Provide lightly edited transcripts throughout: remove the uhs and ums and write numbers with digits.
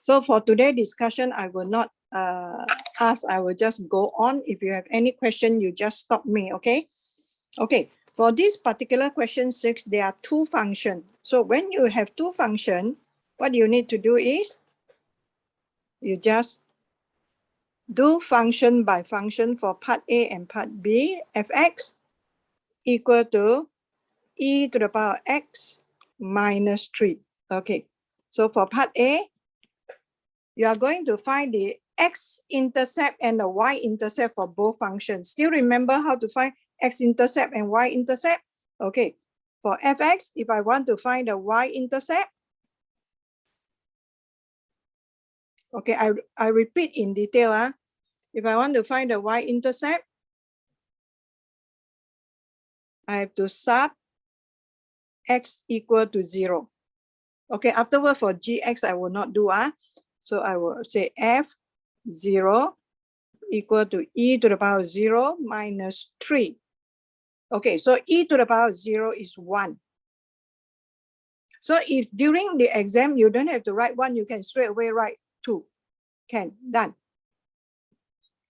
So for today's discussion, I will not ask, I will just go on. If you have any question, you just stop me, okay? Okay, for this particular question 6, there are two functions. So when you have two functions, what you need to do is, you just do function by function for part A and part B. Fx equal to e to the power x minus 3. Okay, so for part A, you are going to find the x-intercept and the y-intercept for both functions. Still remember how to find x-intercept and y-intercept? Okay, for fx, if I want to find the y-intercept, okay, I repeat in detail. If I want to find the y-intercept, I have to sub x equal to 0. Okay, afterward for gx, I will not do. So I will say f0 equal to e to the power 0 minus 3. Okay, so e to the power 0 is 1. So if during the exam, you don't have to write 1, you can straight away write 2. Can, done.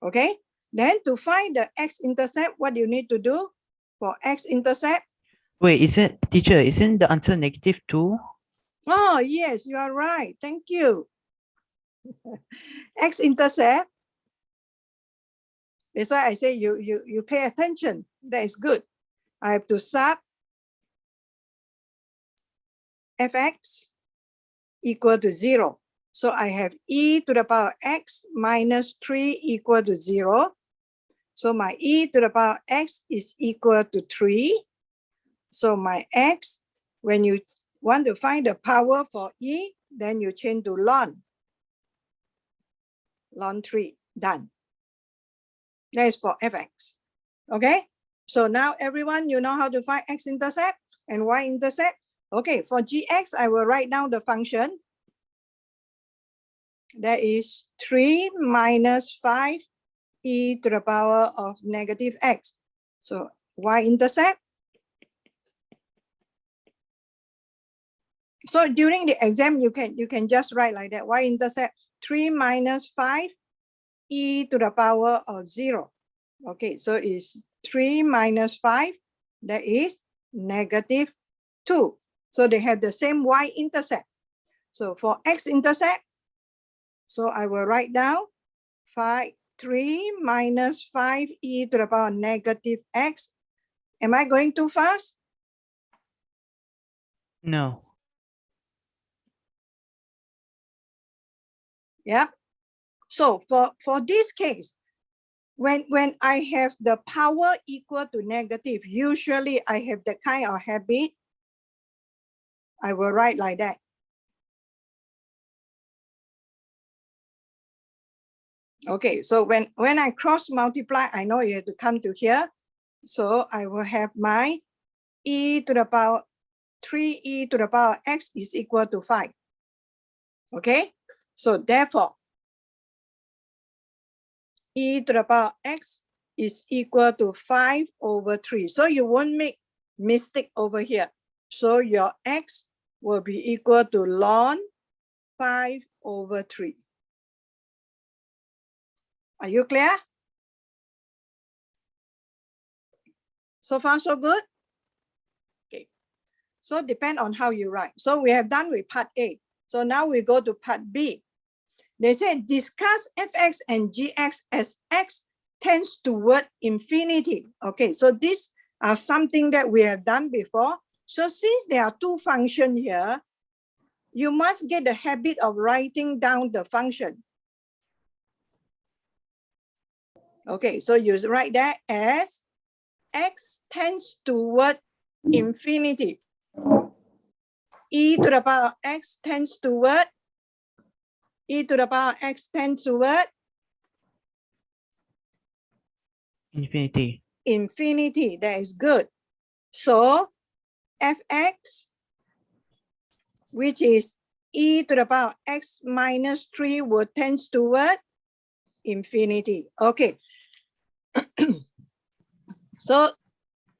Okay, then to find the x-intercept, what you need to do for x-intercept? Wait, teacher, isn't the answer -2? Oh, yes, you are right. Thank you. X-intercept. That's why I say you pay attention. That is good. I have to sub fx equal to 0. So I have e to the power x minus 3 equal to 0. So my e to the power x is equal to 3. So my x, when you want to find the power for e, then you change to ln 3. Done. That is for fx. Okay, so now everyone, you know how to find x-intercept and y-intercept. Okay, for gx, I will write down the function. That is 3 minus 5 e to the power of negative x. So y-intercept. So during the exam, you can just write like that. Y-intercept 3 minus 5 e to the power of 0. Okay, so it's 3 minus 5, that is negative 2. So they have the same y-intercept. So for x-intercept, so I will write down 3 minus 5 e to the power negative x. Am I going too fast? No. Yeah. So for this case, when I have the power equal to negative, usually I have the kind of habit, I will write like that. Okay, so when I cross multiply, I know you have to come to here. So I will have my e to the power 3e to the power x is equal to 5. Okay, so therefore, e to the power x is equal to 5 over 3. So you won't make mistake over here. So your x will be equal to ln 5 over 3. Are you clear? So far, so good? Okay. So depend on how you write. So we have done with part A. So now we go to part B. They say discuss fx and gx as x tends toward infinity. Okay, so these are something that we have done before. So since there are two functions here, you must get the habit of writing down the function. Okay, so you write that as x tends toward infinity. E to the power x tends toward, e to the power x tends toward infinity. Infinity, that is good. So fx, which is e to the power x minus 3, will tend toward infinity. Okay. So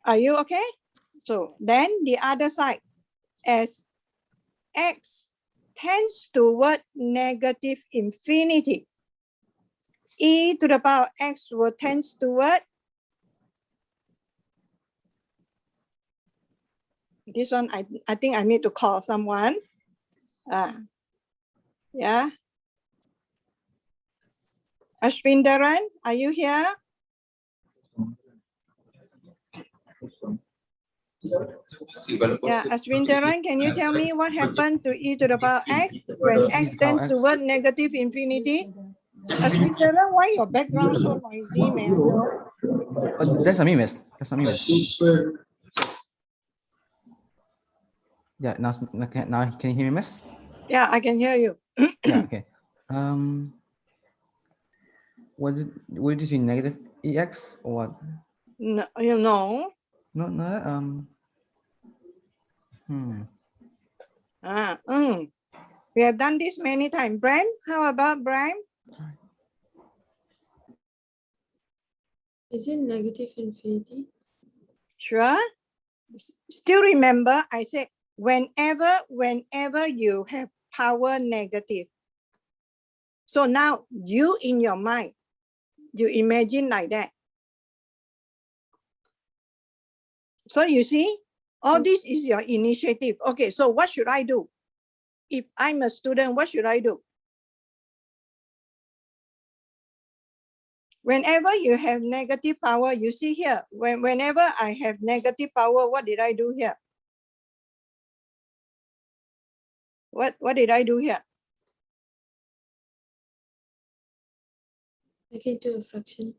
are you okay? So then the other side, as x tends toward negative infinity. E to the power x will tends toward this one. I think I need to call someone. Yeah. Ashwindaran, are you here? Yeah, Ashwindaran, can you tell me what happened to e to the power x when x tends toward negative infinity? Ashwindaran, why your background so noisy, man? Oh, that's not me, miss. That's not me, miss. Yeah, now can you hear me, miss? Yeah, I can hear you. Yeah, okay. Would this be negative ex or what? No, you know. No, We have done this many times. Bram, how about Bram? Is it negative infinity? Sure. Still remember, I said whenever you have power negative. So now you in your mind, you imagine like that. So you see, all this is your initiative. Okay, so what should I do? If I'm a student, what should I do? Whenever you have negative power, you see here, whenever I have negative power, what did I do here? What did I do here? Make it into a fraction.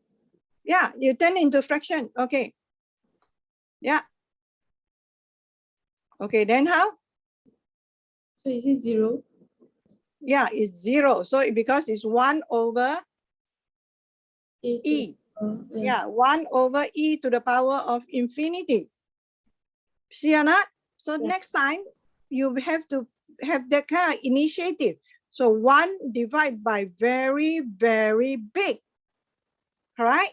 Yeah, you turn into fraction. Okay. Yeah. Okay, then how? So is it 0? Yeah, it's 0. So because it's 1 over e. Yeah, 1 over e to the power of infinity. See or not? So next time you have to have that kind of initiative. So 1 divided by very, very big. Right?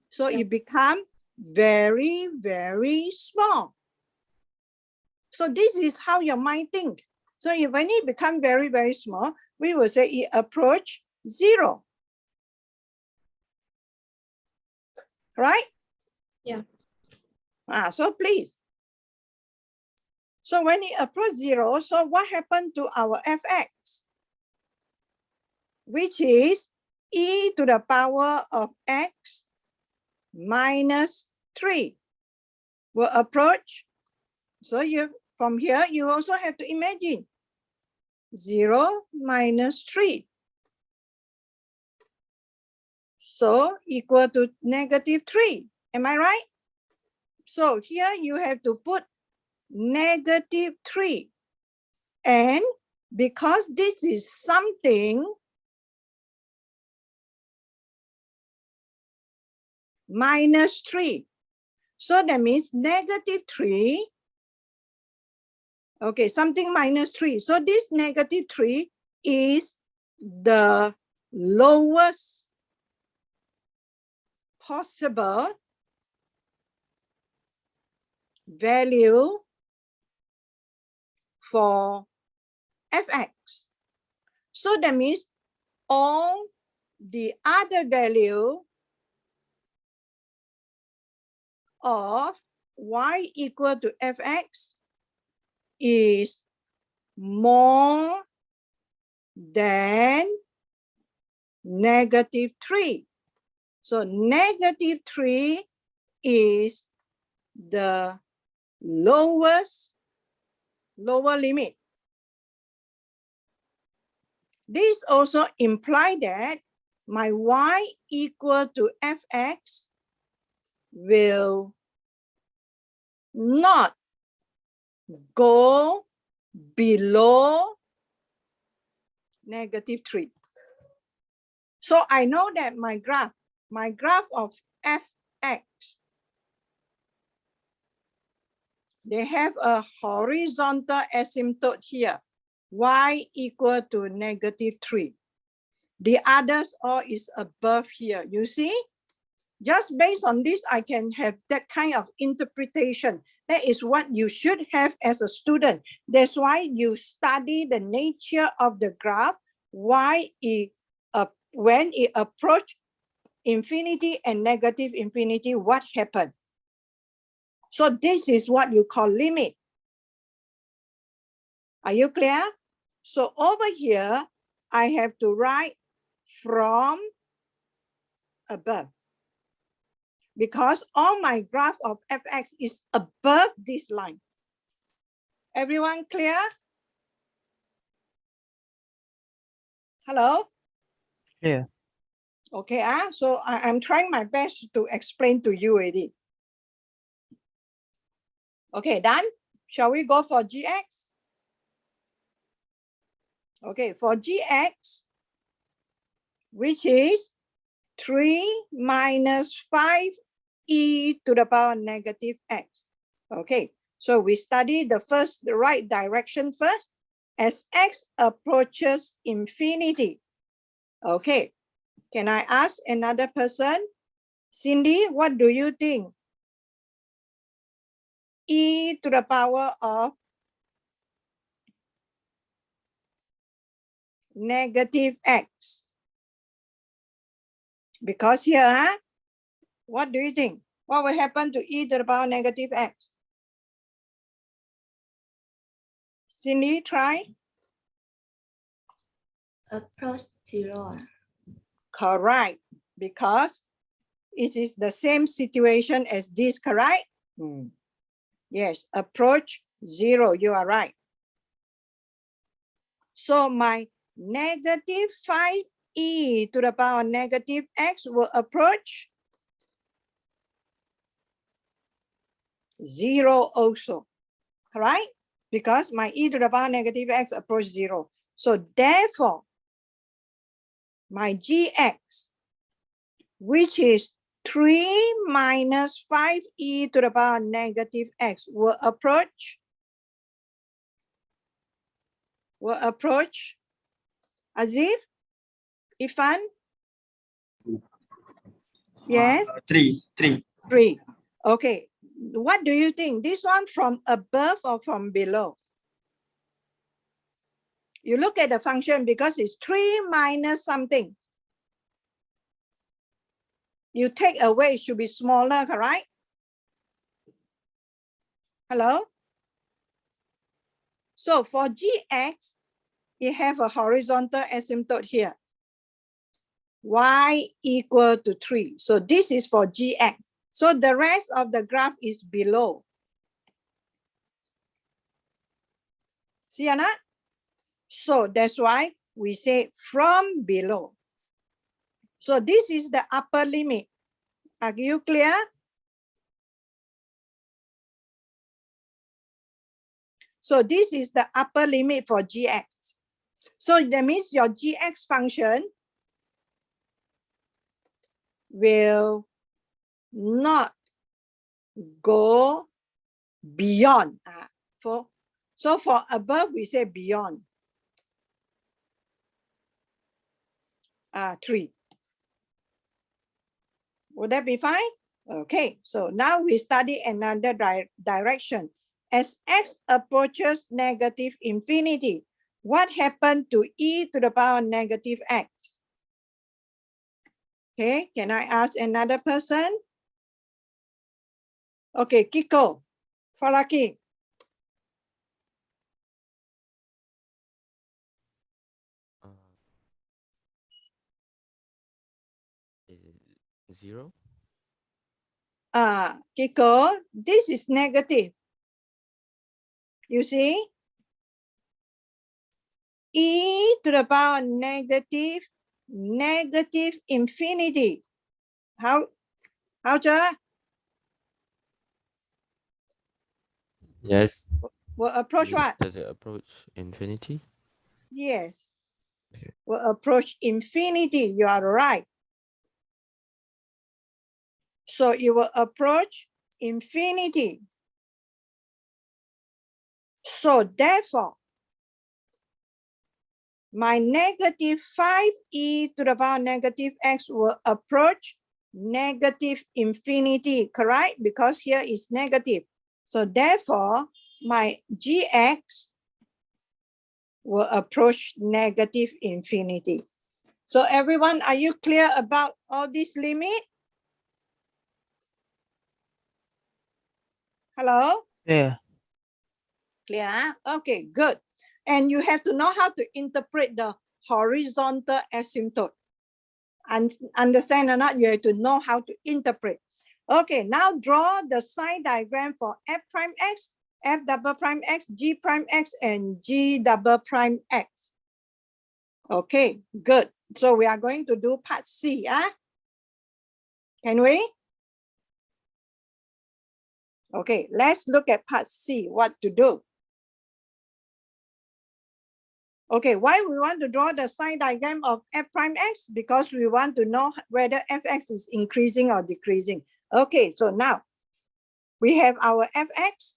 So it become very, very small. So this is how your mind think. So if when it become very, very small, we will say it approach 0. Right? Yeah. So please. So when it approach 0, so what happened to our fx? Which is e to the power of x minus 3 will approach. So you from here, you also have to imagine 0 minus 3. So equal to negative 3. Am I right? So here you have to put negative 3. And because this is something minus 3. So that means negative 3. Okay, something minus 3. So this negative 3 is the lowest possible value for fx. So that means all the other value of y equal to fx is more than negative 3. So negative 3 is the lower limit. This also implies that my y equal to fx will not go below negative 3. So I know that my graph of fx, they have a horizontal asymptote here, y equal to negative 3. The others all is above here. You see? Just based on this, I can have that kind of interpretation That is what you should have as a student. That's why you study the nature of the graph, why it when it approach infinity and negative infinity, what happened. So this is what you call limit. Are you clear? So over here, I have to write from above, because all my graph of fx is above this line. Everyone clear? Hello? Clear. Okay, so I'm trying my best to explain to you already. Okay, done? Shall we go for gx? Okay, for gx, which is 3 minus 5e to the power negative x. Okay, so we study the right direction first. As x approaches infinity. Okay, can I ask another person? Cindy, what do you think? E to the power of negative x. Because here, what do you think? What will happen to e to the power negative x? Cindy, try. Approach 0. Correct. Because it is the same situation as this, correct? Yes, approach 0. You are right. So my negative 5e to the power negative x will approach 0 also, right? Because my e to the power negative x approach 0. So therefore, my gx, which is 3 minus 5e to the power negative x, will approach Azif, Ifan? Yes? 3. 3. Okay. What do you think? This one from above or from below? You look at the function because it's 3 minus something. You take away, it should be smaller, correct? Hello? So for gx, you have a horizontal asymptote here. Y equal to 3. So this is for gx. So the rest of the graph is below. See or not? So that's why we say from below. So this is the upper limit. Are you clear? So this is the upper limit for gx. So that means your gx function will not go beyond. So for above, we say beyond 3. Would that be fine? Okay, so now we study another direction. As x approaches negative infinity, what happened to e to the power negative x? Okay, can I ask another person? Okay, Kiko, Falaki. Is it 0? Kiko, this is negative. You see? E to the power negative infinity. How, Joa? Yes. Will approach what? Does it approach infinity? Yes. Okay. Will approach infinity. You are right. So it will approach infinity. So therefore, my negative 5e to the power negative x will approach negative infinity, correct? Because here is negative. So therefore, my gx will approach negative infinity. So everyone, are you clear about all this limit? Hello? Clear. Clear? Huh? Okay, good. And you have to know how to interpret the horizontal asymptote. Understand or not? You have to know how to interpret. Okay, now draw the sign diagram for f prime x, f double prime x, g prime x, and g double prime x. Okay, good. So we are going to do part C. Can we? Okay, let's look at part C, what to do. Okay, why we want to draw the sign diagram of f prime x? Because we want to know whether fx is increasing or decreasing. Okay, so now we have our fx.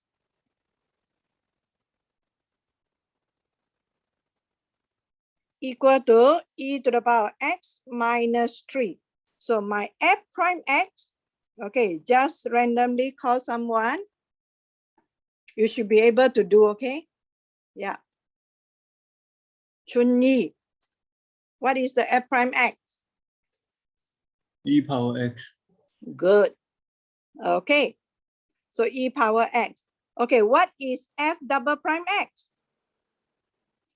Equal to e to the power x minus 3. So my f prime x, okay, just randomly call someone. You should be able to do, okay? Yeah. Chunyi. What is the f prime x? E power x. Good. Okay. So e power x. Okay, what is f double prime x?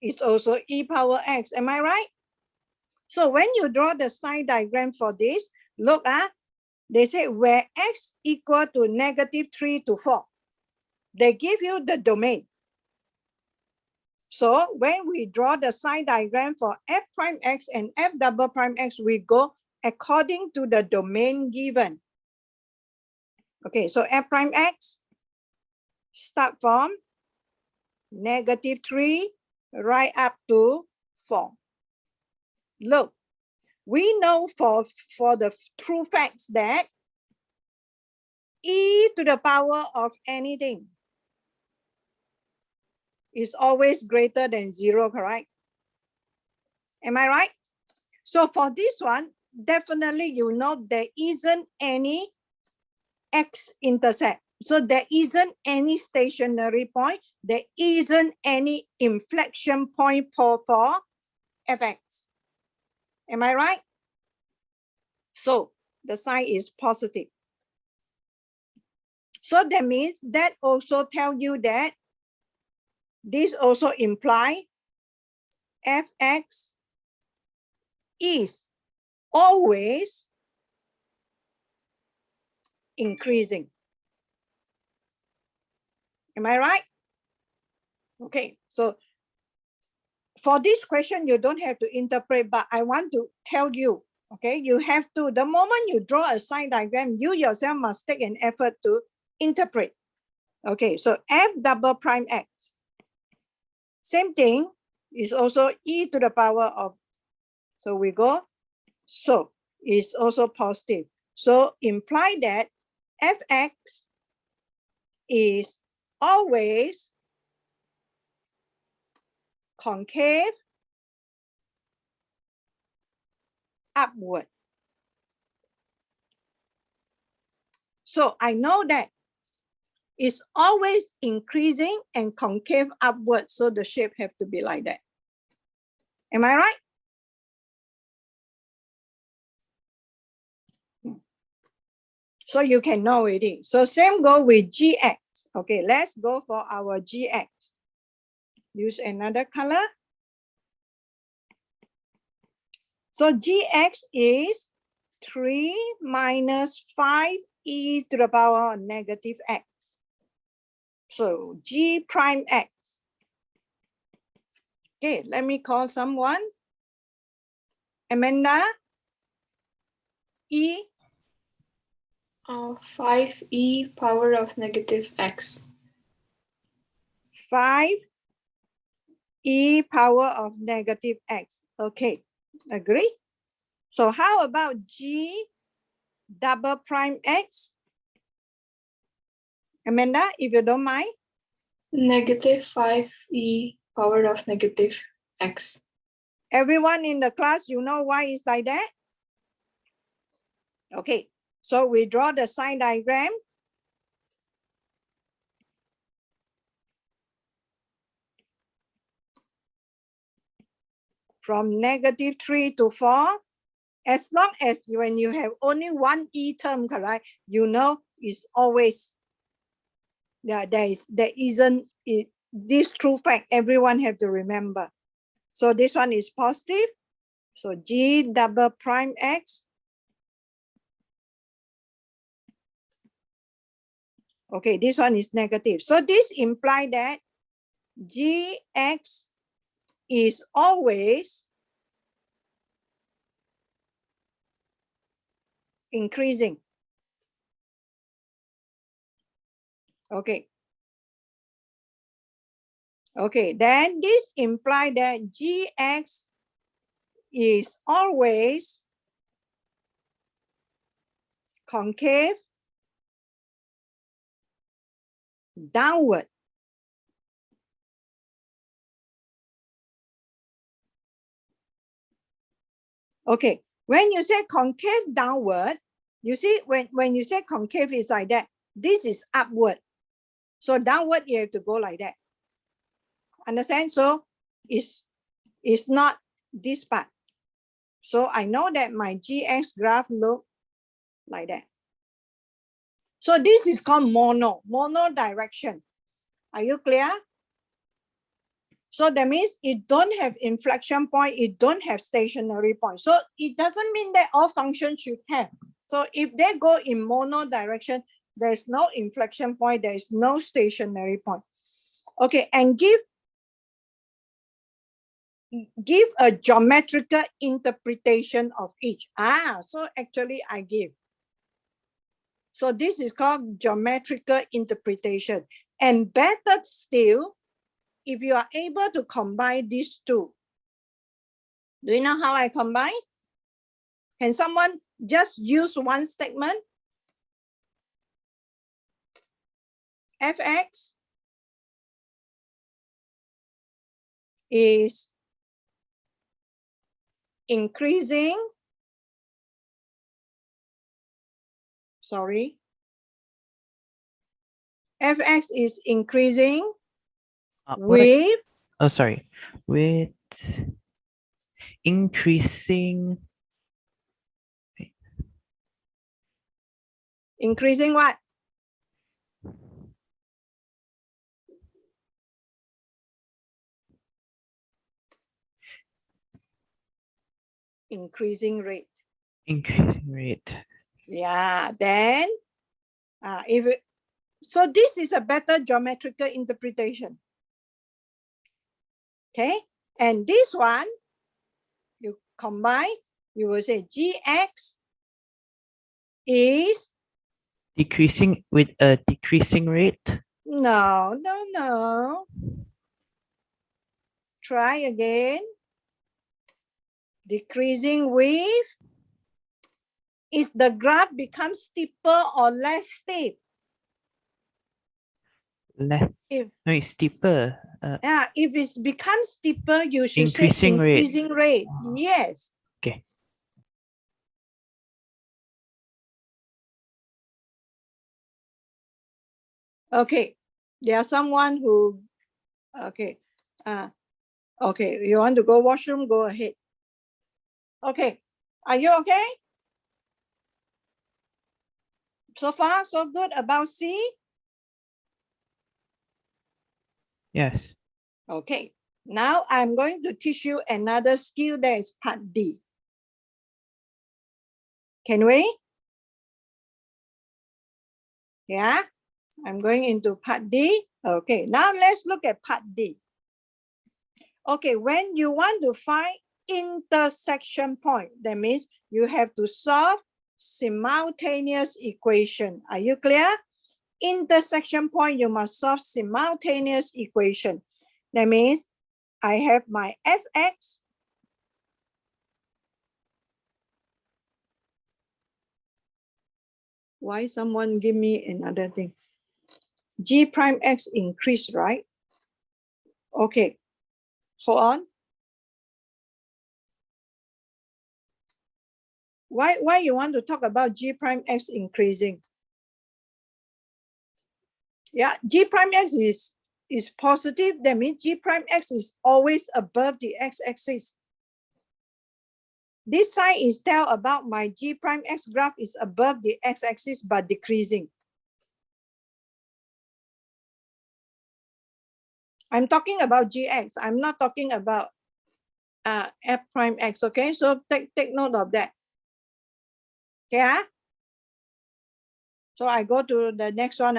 It's also e power x. Am I right? So when you draw the sign diagram for this, look, they say where x equal to -3 to 4. They give you the domain. So when we draw the sign diagram for f prime x and f double prime x, we go according to the domain given. Okay, so f prime x start from -3 right up to 4. Look, we know for the true facts that e to the power of anything is always greater than 0, correct? Am I right? So for this one, definitely you know there isn't any x-intercept. So there isn't any stationary point. There isn't any inflection point for fx. Am I right? So the sign is positive. So that means that also tell you that this also imply fx is always increasing. Am I right? Okay, so for this question, you don't have to interpret, but I want to tell you, okay, you have to, the moment you draw a sign diagram, you yourself must take an effort to interpret. Okay, so f double prime x. Same thing is also e to the power of, so we go, so is also positive. So imply that fx is always concave upward. So I know that it's always increasing and concave upward. So the shape have to be like that. Am I right? So you can know it. So same go with gx. Okay, let's go for our gx. Use another color. So gx is 3 minus 5e to the power of negative x. So g prime x. Okay, let me call someone. Amanda. E. 5e power of negative x. 5 e power of negative x. Okay, agree? So how about g double prime x? Amanda, if you don't mind. Negative 5e power of negative x. Everyone in the class, you know why it's like that? Okay, so we draw the sign diagram. from -3 to 4. As long as when you have only one E term, correct, you know it's always, yeah, there isn't this true fact everyone have to remember. So this one is positive. So G double prime X. Okay, this one is negative. So this implies that Gx is always increasing. Okay. Okay, then this implies that Gx is always concave downward. Okay, when you say concave downward, you see when you say concave is like that, this is upward. So downward you have to go like that. Understand? So it's not this part. So I know that my Gx graph look like that. So this is called mono direction. Are you clear? So that means it don't have inflection point, it don't have stationary point. So it doesn't mean that all functions should have. So if they go in mono direction, there's no inflection point, there is no stationary point. Okay, and give a geometrical interpretation of each. So actually I give. So this is called geometrical interpretation. And better still, if you are able to combine these two. Do you know how I combine? Can someone just use one statement? Fx is increasing, sorry. Fx is increasing with Oh, sorry. With increasing increasing what? Increasing rate. increasing rate. Yeah, then so this is a better geometrical interpretation. Okay, and this one, you combine, you will say Gx is Decreasing with a decreasing rate. no. Try again. Decreasing with, is the graph becomes steeper or less steep? Less. If No, it's steeper. if it becomes steeper, you should Increasing say rate. increasing rate. Yes. Okay. Okay. There are someone who, okay. Okay, you want to go washroom, go ahead. Okay, are you okay? So far, so good about C? Yes. Okay, now I'm going to teach you another skill, that is part D. Can we? Yeah, I'm going into part D. Okay, now let's look at part D. Okay, when you want to find intersection point, that means you have to solve simultaneous equation. Are you clear? Intersection point, you must solve simultaneous equation. That means I have my Fx Why someone give me another thing? G prime X increase, right? Okay, hold on. Why you want to talk about G prime X increasing? Yeah, G prime X is positive. That means G prime X is always above the X-axis. This side is tell about my G prime X graph is above the X-axis but decreasing. I'm talking about GX. I'm not talking about F prime X, okay? So take note of that. Okay, so I go to the next one.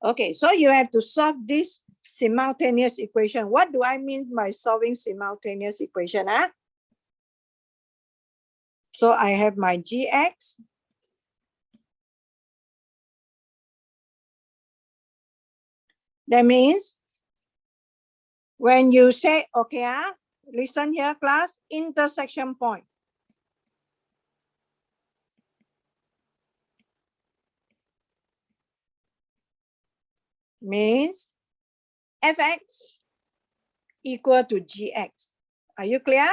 Okay, so you have to solve this simultaneous equation. What do I mean by solving simultaneous equation? So I have my GX. That means when you say, okay, listen here, class, intersection point. Means Fx equal to Gx. Are you clear?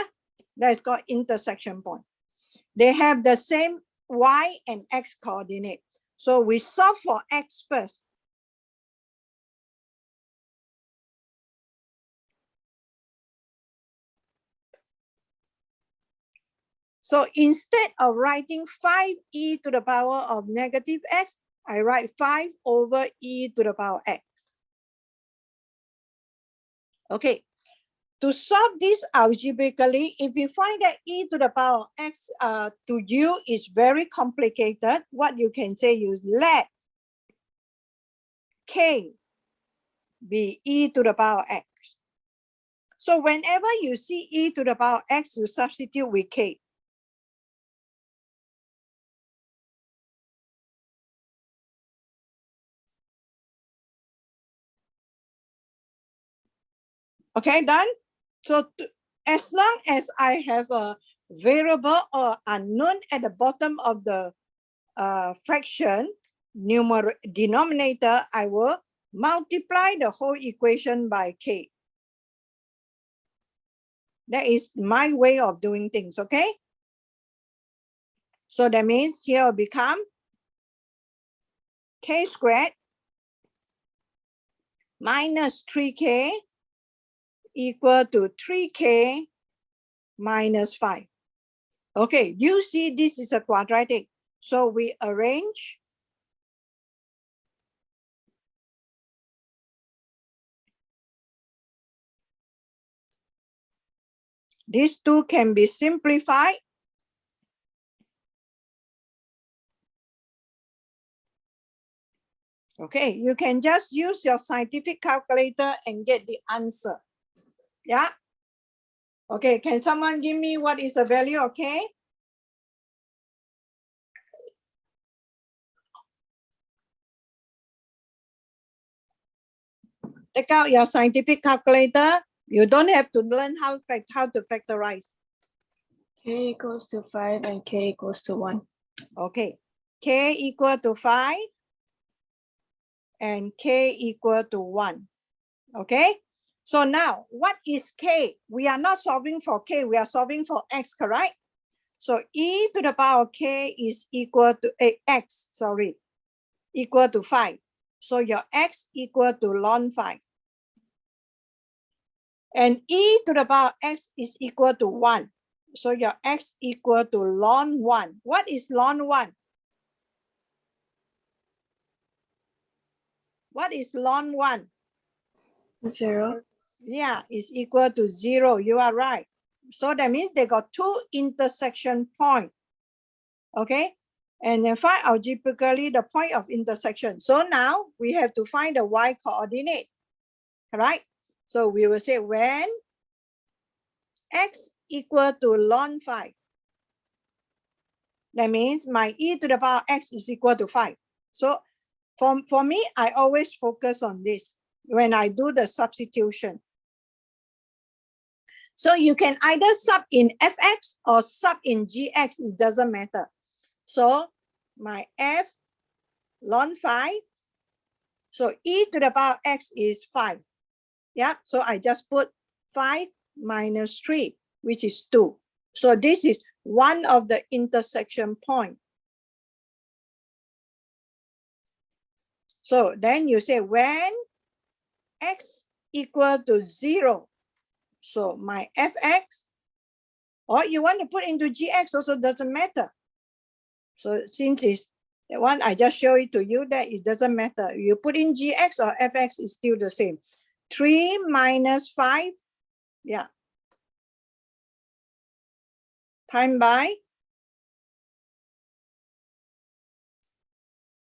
That's called intersection point. They have the same Y and X coordinate. So we solve for X first. So instead of writing 5e to the power of negative x, I write 5 over e to the power x. Okay, to solve this algebraically, if you find that e to the power x to you is very complicated, what you can say is let k be e to the power x. So whenever you see e to the power x, you substitute with k. Okay, done? So as long as I have a variable or unknown at the bottom of the fraction, denominator, I will multiply the whole equation by k. That is my way of doing things, okay? So that means here will become k squared minus 3k equal to 3k minus 5. Okay, you see this is a quadratic. So we arrange these two can be simplified. Okay, you can just use your scientific calculator and get the answer. Yeah. Okay, can someone give me what is the value? Okay. Take out your scientific calculator. You don't have to learn how to factorize. K equals to 5 and k equals to 1. Okay, k equal to 5 and k equal to 1. Okay, so now what is k? We are not solving for k, we are solving for x, correct? So e to the power of k is equal to x, sorry, equal to 5. So your x equal to ln 5. And e to the power x is equal to 1. So your x equal to ln 1. What is ln 1? What is ln 1? 0. Yeah, is equal to 0. You are right. So that means they got two intersection points. Okay. And then find algebraically the point of intersection. So now we have to find the y coordinate. Correct? So we will say when x equal to ln 5. That means my e to the power x is equal to 5. So for me, I always focus on this when I do the substitution. So you can either sub in fx or sub in gx, it doesn't matter. So my f ln 5, so e to the power x is 5. Yeah, so I just put 5 minus 3, which is 2. So this is one of the intersection point. So then you say when x equal to 0, so my fx Or you want to put into GX also doesn't matter. So since it's the one I just show it to you that it doesn't matter. You put in GX or FX is still the same. 3 minus 5, yeah. Time by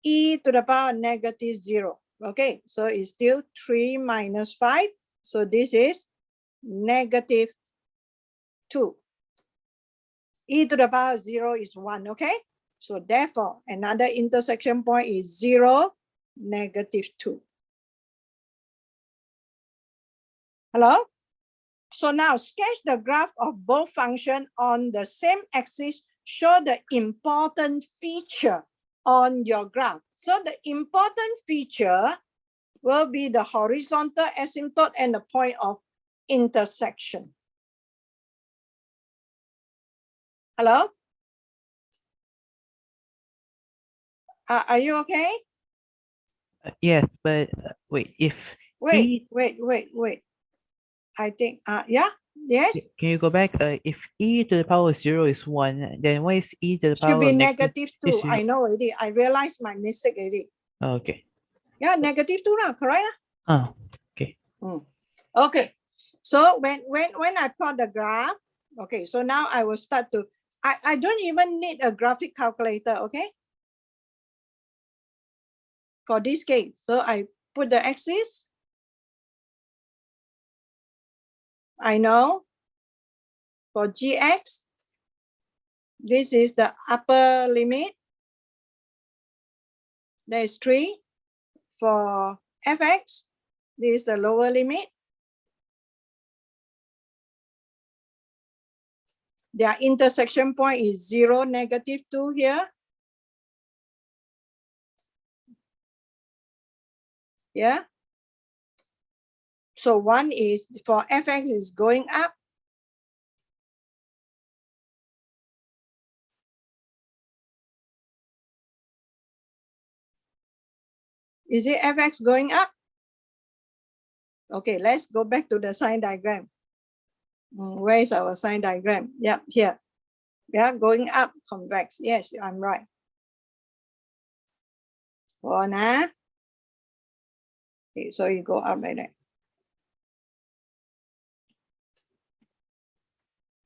e to the power negative 0. Okay, so it's still 3 minus 5. So this is negative 2. E to the power 0 is 1, okay? So therefore, another intersection point is 0, negative 2. Hello? So now sketch the graph of both functions on the same axis. Show the important feature on your graph. So the important feature will be the horizontal asymptote and the point of intersection. Hello? Are you okay? Yes, but wait, if Wait. e, I think, yeah, yes, can you go back? If e to the power 0 is 1, then what is e to the should power be of negative 2. is I know already. I realized my mistake already. okay. Yeah, negative 2 lah, correct lah. Oh, Okay, so when I plot the graph, okay, so now I will start to, I don't even need a graphic calculator, okay? For this case, so I put the axis. I know for GX, this is the upper limit. There is 3. For FX, this is the lower limit. Their intersection point is 0, negative 2 here. Yeah. So 1 is for FX is going up. Is it FX going up? Okay, let's go back to the sign diagram. Where is our sign diagram? Yeah, here. Yeah, going up, convex. Yes, I'm right. Hold on. Okay, so you go up like that.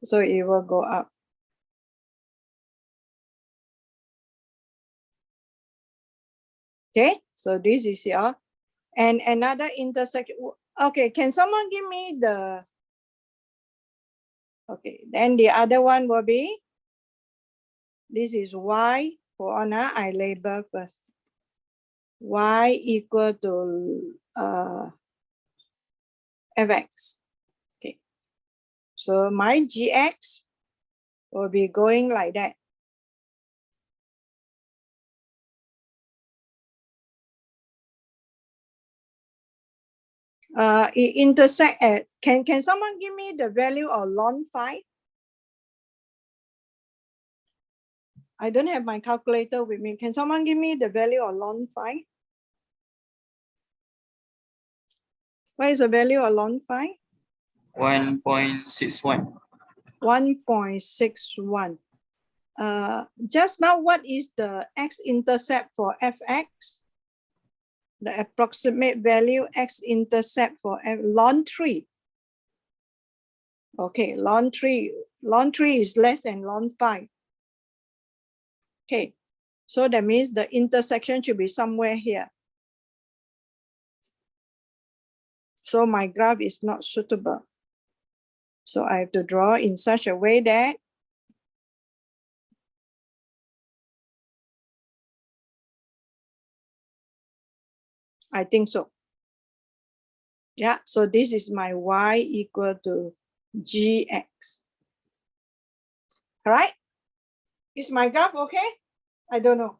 So it will go up. Okay, so this is your, and another intersection. Okay, can someone give me the, okay, then the other one will be, this is Y, hold on, I label first. Y equal to Fx. Okay, so my Gx will be going like that. It intersect at, can someone give me the value of ln phi? I don't have my calculator with me. Can someone give me the value of ln phi? What is the value of ln phi? 1.61. 1.61. Just now, what is the x-intercept for Fx? The approximate value x-intercept for ln 3. Okay, ln 3 is less than ln 5. Okay, so that means the intersection should be somewhere here. So my graph is not suitable. So I have to draw in such a way that I think so. Yeah, so this is my y equal to gx. All right? Is my graph okay? I don't know.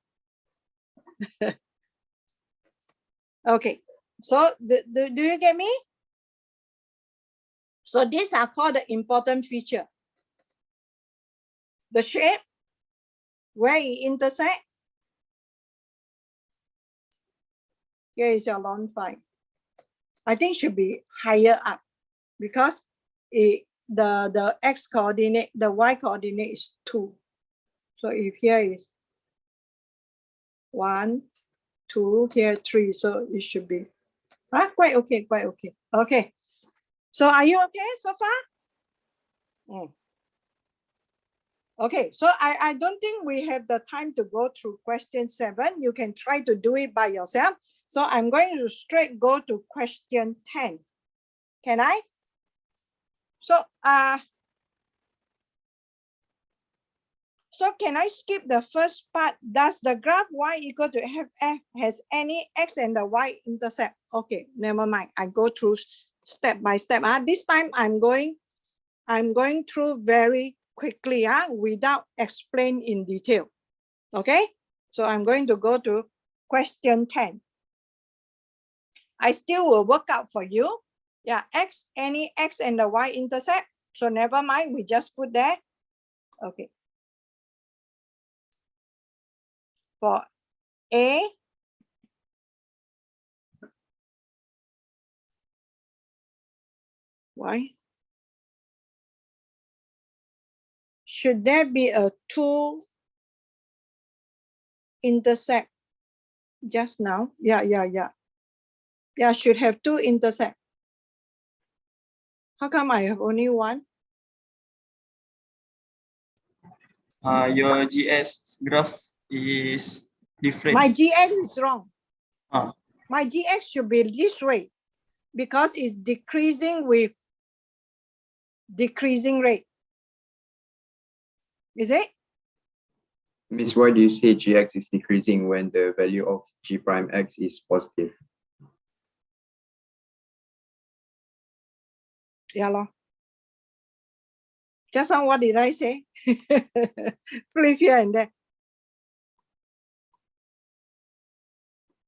Okay, so do you get me? So these are called the important feature. The shape, where it intersect. Here is your ln phi. I think should be higher up because the x coordinate, the y coordinate is 2. So if here is 1, 2, here 3, so it should be quite okay, quite okay. Okay. So are you okay so far? Okay, so I don't think we have the time to go through question 7. You can try to do it by yourself. So I'm going to straight go to question 10. Can I? So so can I skip the first part? Does the graph y equal to f has any x and the y intercept? Okay, never mind. I go through step by step. This time I'm going through very quickly without explain in detail. Okay, so I'm going to go to question 10. I still will work out for you. Yeah, any x and the y intercept. So never mind, we just put there. Okay. For A, y, should there be a 2 intercept just now? Yeah, should have 2 intercept. How come I have only 1? Your GS graph is different. My GX is wrong. Ah. My GX should be this way because it's decreasing with decreasing rate. Is it? Miss, why do you say gx is decreasing when the value of g prime x is positive? Yeah, lor. Just now, what did I say? Flip here and there.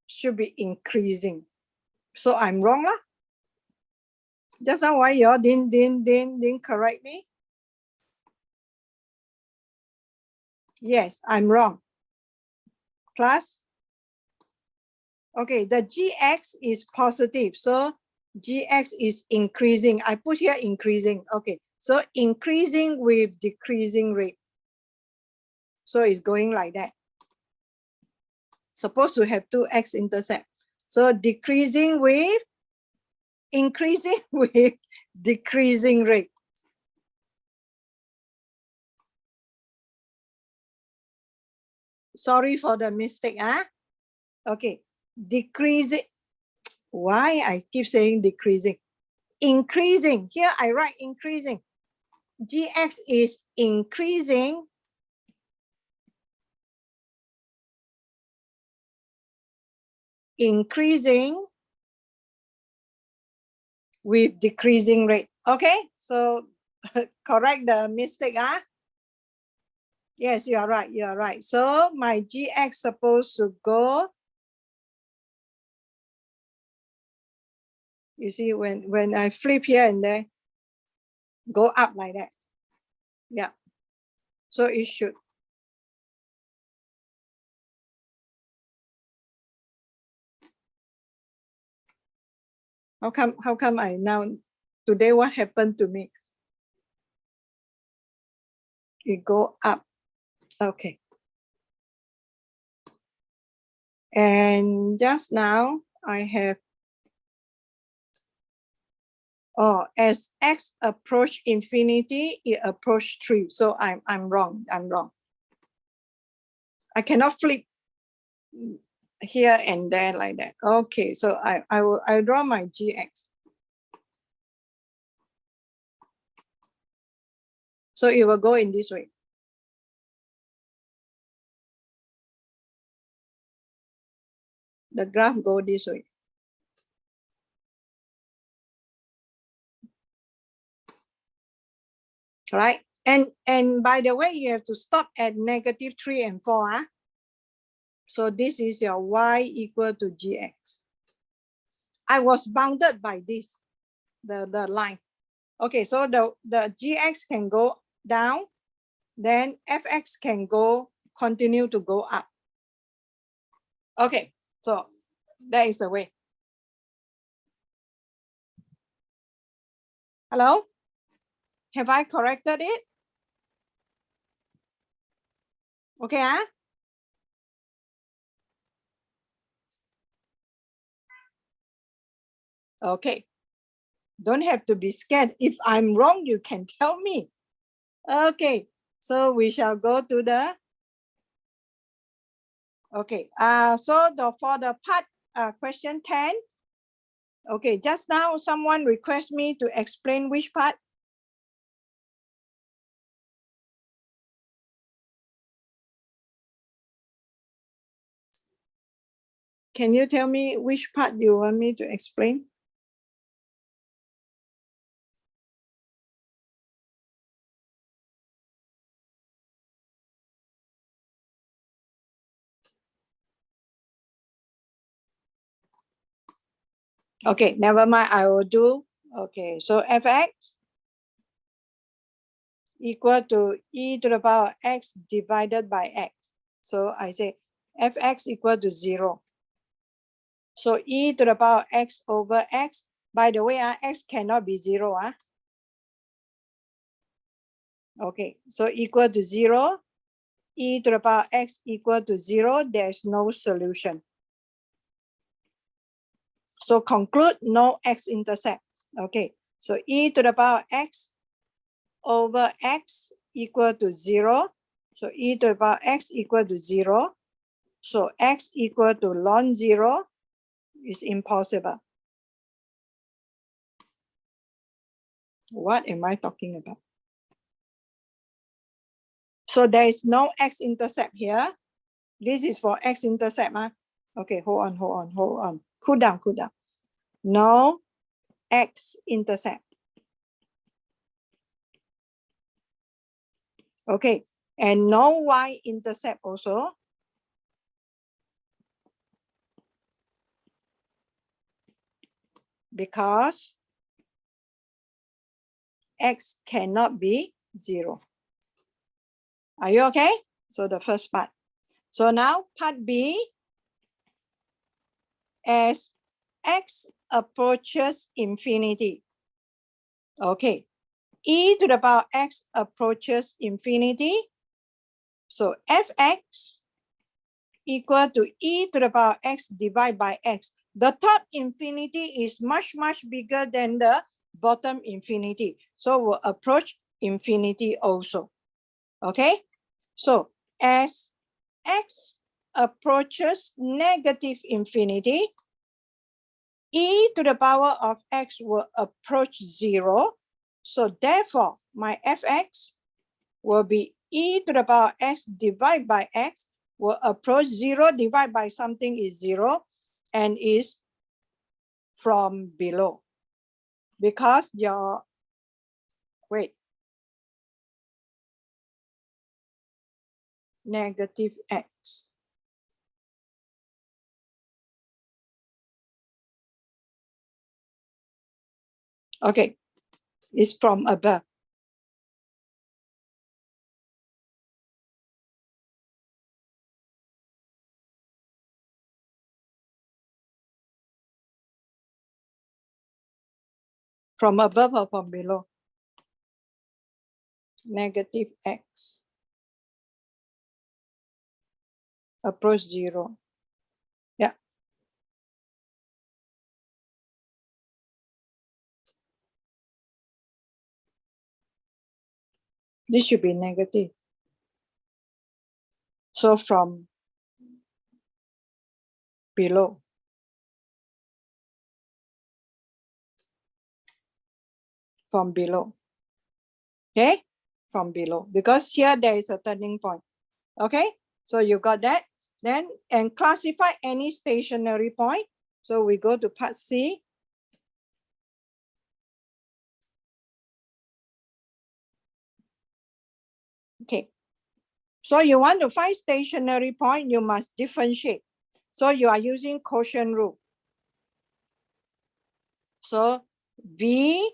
Should be increasing. So I'm wrong lah. Just now why you all didn't correct me? Yes, I'm wrong. Class? Okay, the GX is positive. So GX is increasing. I put here increasing. Okay, so increasing with decreasing rate. So it's going like that. Supposed to have 2x intercept. So decreasing with increasing with decreasing rate. Sorry for the mistake. Okay, decreasing. Why I keep saying decreasing? Increasing. Here I write increasing. GX is increasing. Increasing with decreasing rate. Okay, so correct the mistake. Yes, you are right. You are right. So my GX supposed to go. You see, when I flip here and there, go up like that. Yeah. So it should. How come I now today what happened to me? It go up. Okay. And just now I have as x approach infinity, it approach 3. So I'm wrong. I'm wrong. I cannot flip here and there like that. Okay, so I draw my GX. So it will go in this way. The graph go this way. Right? And by the way, you have to stop at -3 and 4. So this is your y equal to gx. I was bounded by this, the line. Okay, so the gx can go down, then fx can continue to go up. Okay, so that is the way. Hello? Have I corrected it? Okay, huh? Okay. Don't have to be scared. If I'm wrong, you can tell me. Okay, so we shall go to the, okay, so for the part, question 10, okay, just now someone request me to explain which part? Can you tell me which part you want me to explain? Okay, never mind, I will do. Okay, so fx equal to e to the power x divided by x. So I say fx equal to 0. So e to the power x over x. By the way, x cannot be 0. Okay, so equal to 0. E to the power x equal to 0. There's no solution. So conclude no x-intercept. Okay, so e to the power x over x equal to 0. So e to the power x equal to 0. So x equal to non-zero is impossible. What am I talking about? So there is no x-intercept here. This is for x-intercept. Okay, hold on. Cool down. No x-intercept. Okay, and no y-intercept also. Because x cannot be 0. Are you okay? So the first part. So now part B, as x approaches infinity. Okay, e to the power x approaches infinity. So fx equal to e to the power x divided by x. The top infinity is much bigger than the bottom infinity. So we'll approach infinity also. Okay, so as x approaches negative infinity, e to the power of x will approach 0. So therefore, my fx will be e to the power x divided by x will approach 0 divided by something is 0 and is from below. Because your, wait, negative x. Okay, it's from above. From above or from below? Negative x. Approach 0. Yeah. This should be negative. So from below. From below. Okay? From below. Because here there is a turning point. Okay? So you got that? Then, and classify any stationary point. So we go to part C. Okay. So you want to find stationary point, you must differentiate. So you are using quotient rule. So V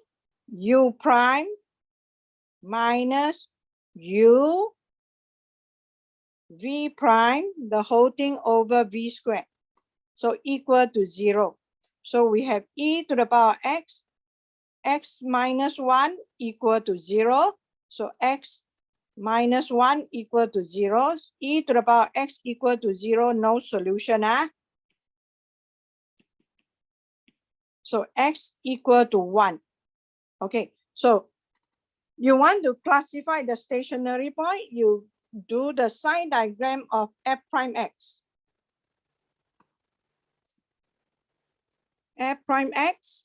U prime minus U V prime, the whole thing over V squared. So equal to 0. So we have e to the power x, x minus 1 equal to 0. So x minus 1 equal to 0. E to the power x equal to 0, no solution. So x equal to 1. Okay, so you want to classify the stationary point, you do the sign diagram of f prime x. F prime x.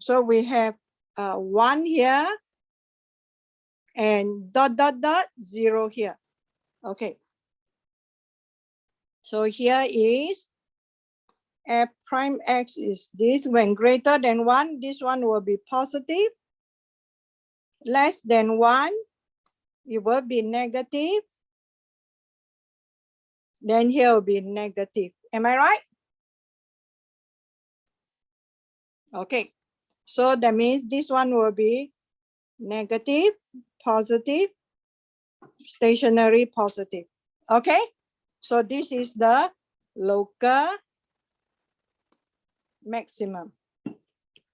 So we have 1 here and dot, dot, dot, 0 here. Okay. So here is f prime x is this. When greater than 1, this one will be positive. Less than 1, it will be negative. Then here will be negative. Am I right? Okay. So that means this one will be negative, positive, stationary, positive. Okay. So this is the local maximum.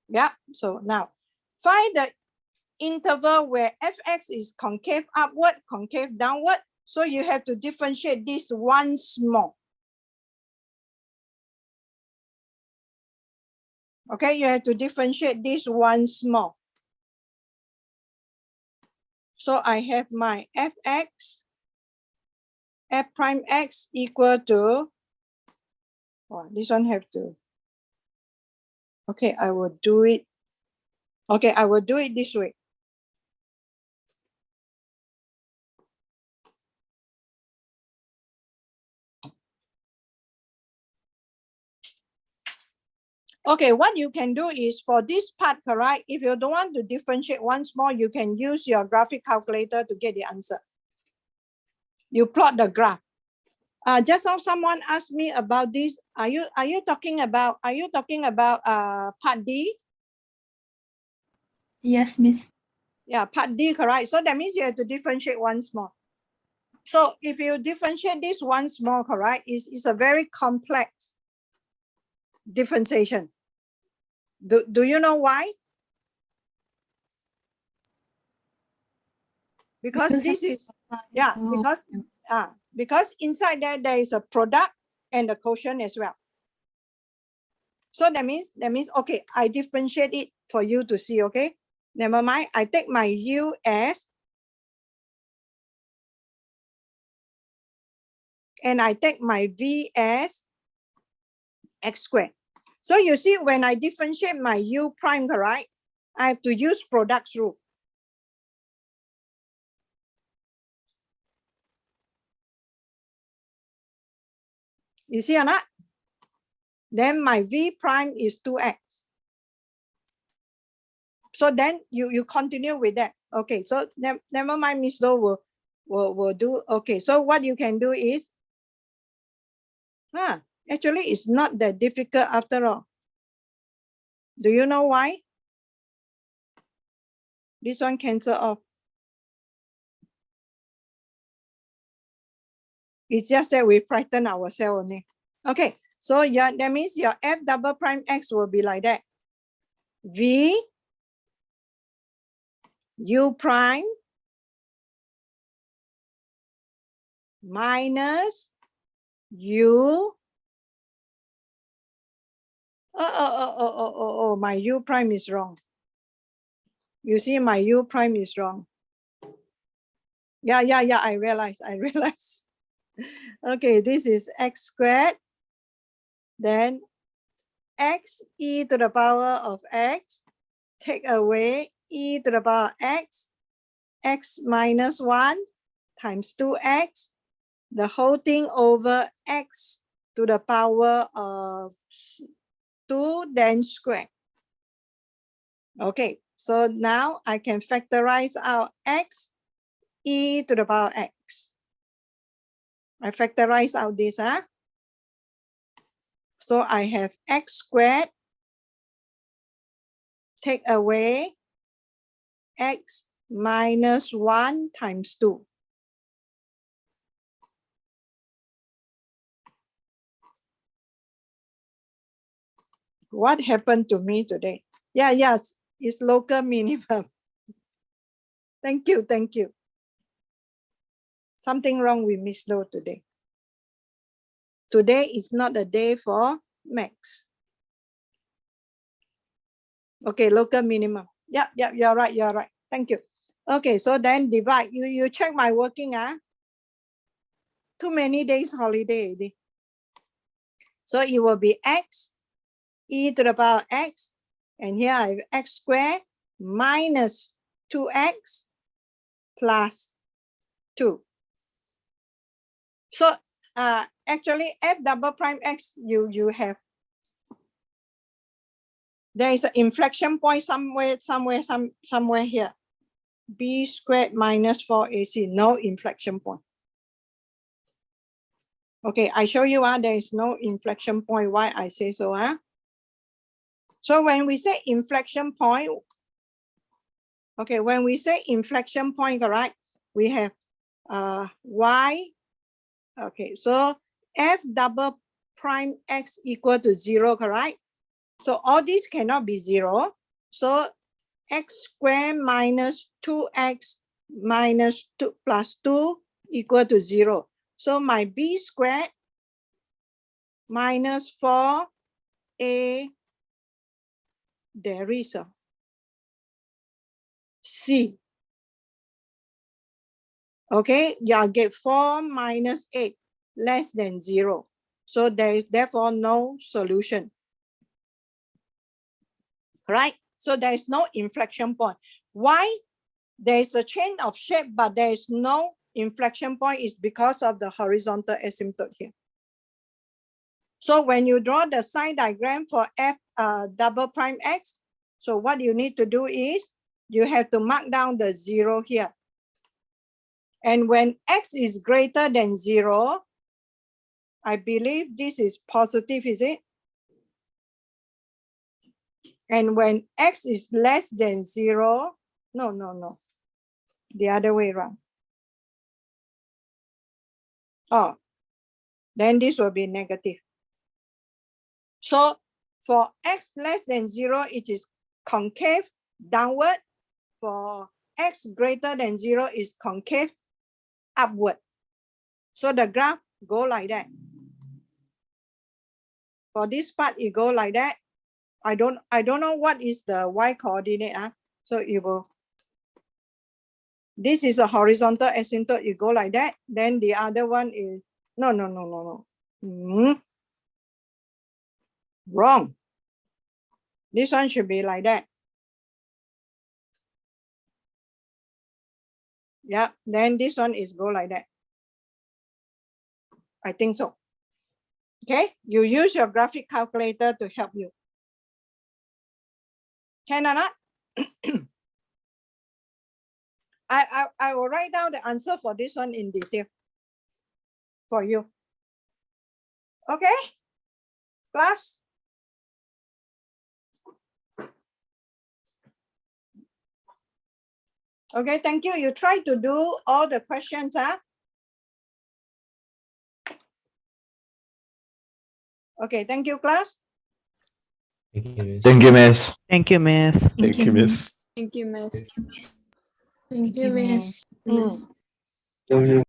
Yeah. So now find the interval where fx is concave upward, concave downward. So you have to differentiate this once more. Okay, you have to differentiate this once more. So I have my fx, f prime x equal to, oh, this one have to, okay, I will do it. Okay, I will do it this way. Okay, what you can do is for this part, correct? If you don't want to differentiate once more, you can use your graphic calculator to get the answer. You plot the graph. Just now someone asked me about this. Are you talking about part D? Yes, Miss. Yeah, part D, correct. So that means you have to differentiate once more. So if you differentiate this once more, correct, it's a very complex differentiation. Do you know why? Because this is, yeah, because inside there is a product and a quotient as well. So that means, okay, I differentiate it for you to see, okay? Never mind, I take my U as, and I take my V as x squared. So you see, when I differentiate my U prime, correct, I have to use products rule. You see or not? Then my V prime is 2x. So then you continue with that. Okay, so never mind, Miss Low will do. Okay, so what you can do is, actually it's not that difficult after all. Do you know why? This one cancel off. It's just that we frighten ourselves only. Okay, so yeah, that means your f double prime x will be like that. V U prime minus U. Oh, my U prime is wrong. You see, my U prime is wrong. Yeah, I realize. Okay, this is x squared. Then x e to the power of x. Take away e to the power x. X minus 1 times 2x. The whole thing over x to the power of 2, then square. Okay, so now I can factorize out x e to the power x. I factorize out this, So I have x squared, take away x minus 1 times 2. What happened to me today? Yeah, yes, it's local minimum. Thank you, thank you. Something wrong with Miss Low today. Today is not a day for max. Okay, local minimum. Yeah, you're right. Thank you. Okay, so then divide. You check my working, too many days holiday already. So it will be x, e to the power x, and here I have x squared minus 2x plus 2. So actually f double prime x, you have, there is an inflection point somewhere here. B squared minus 4ac, no inflection point. Okay, I show you there is no inflection point. Why I say so? So when we say inflection point, okay, when we say inflection point, correct, we have y. Okay, so f double prime x equal to 0, correct? So all these cannot be 0. So x squared minus 2x minus 2 plus 2 equal to 0. So my b squared minus 4a, there is a c. Okay, yeah, get 4 minus 8 less than 0. So there is therefore no solution. Right? So there is no inflection point. Why? There is a change of shape, but there is no inflection point is because of the horizontal asymptote here. So when you draw the sign diagram for f double prime x, so what you need to do is you have to mark down the 0 here. And when x is greater than 0, I believe this is positive, is it? And when x is less than 0, no, the other way around. Oh, then this will be negative. So for x less than 0, it is concave downward. For x greater than 0 is concave upward. So the graph go like that. For this part, it go like that. I don't know what is the y coordinate. So it will, this is a horizontal asymptote, you go like that. Then the other one is, no. Wrong. This one should be like that. Yeah, then this one is go like that. I think so. Okay, you use your graphic calculator to help you. Can or not? I will write down the answer for this one in detail for you. Okay, class. Okay, thank you. You try to do all the questions. Okay, thank you, class. Thank you, miss. Thank you, miss. Thank you, miss. Thank you, miss. Thank you, miss. Thank you, miss. Mm. Thank you.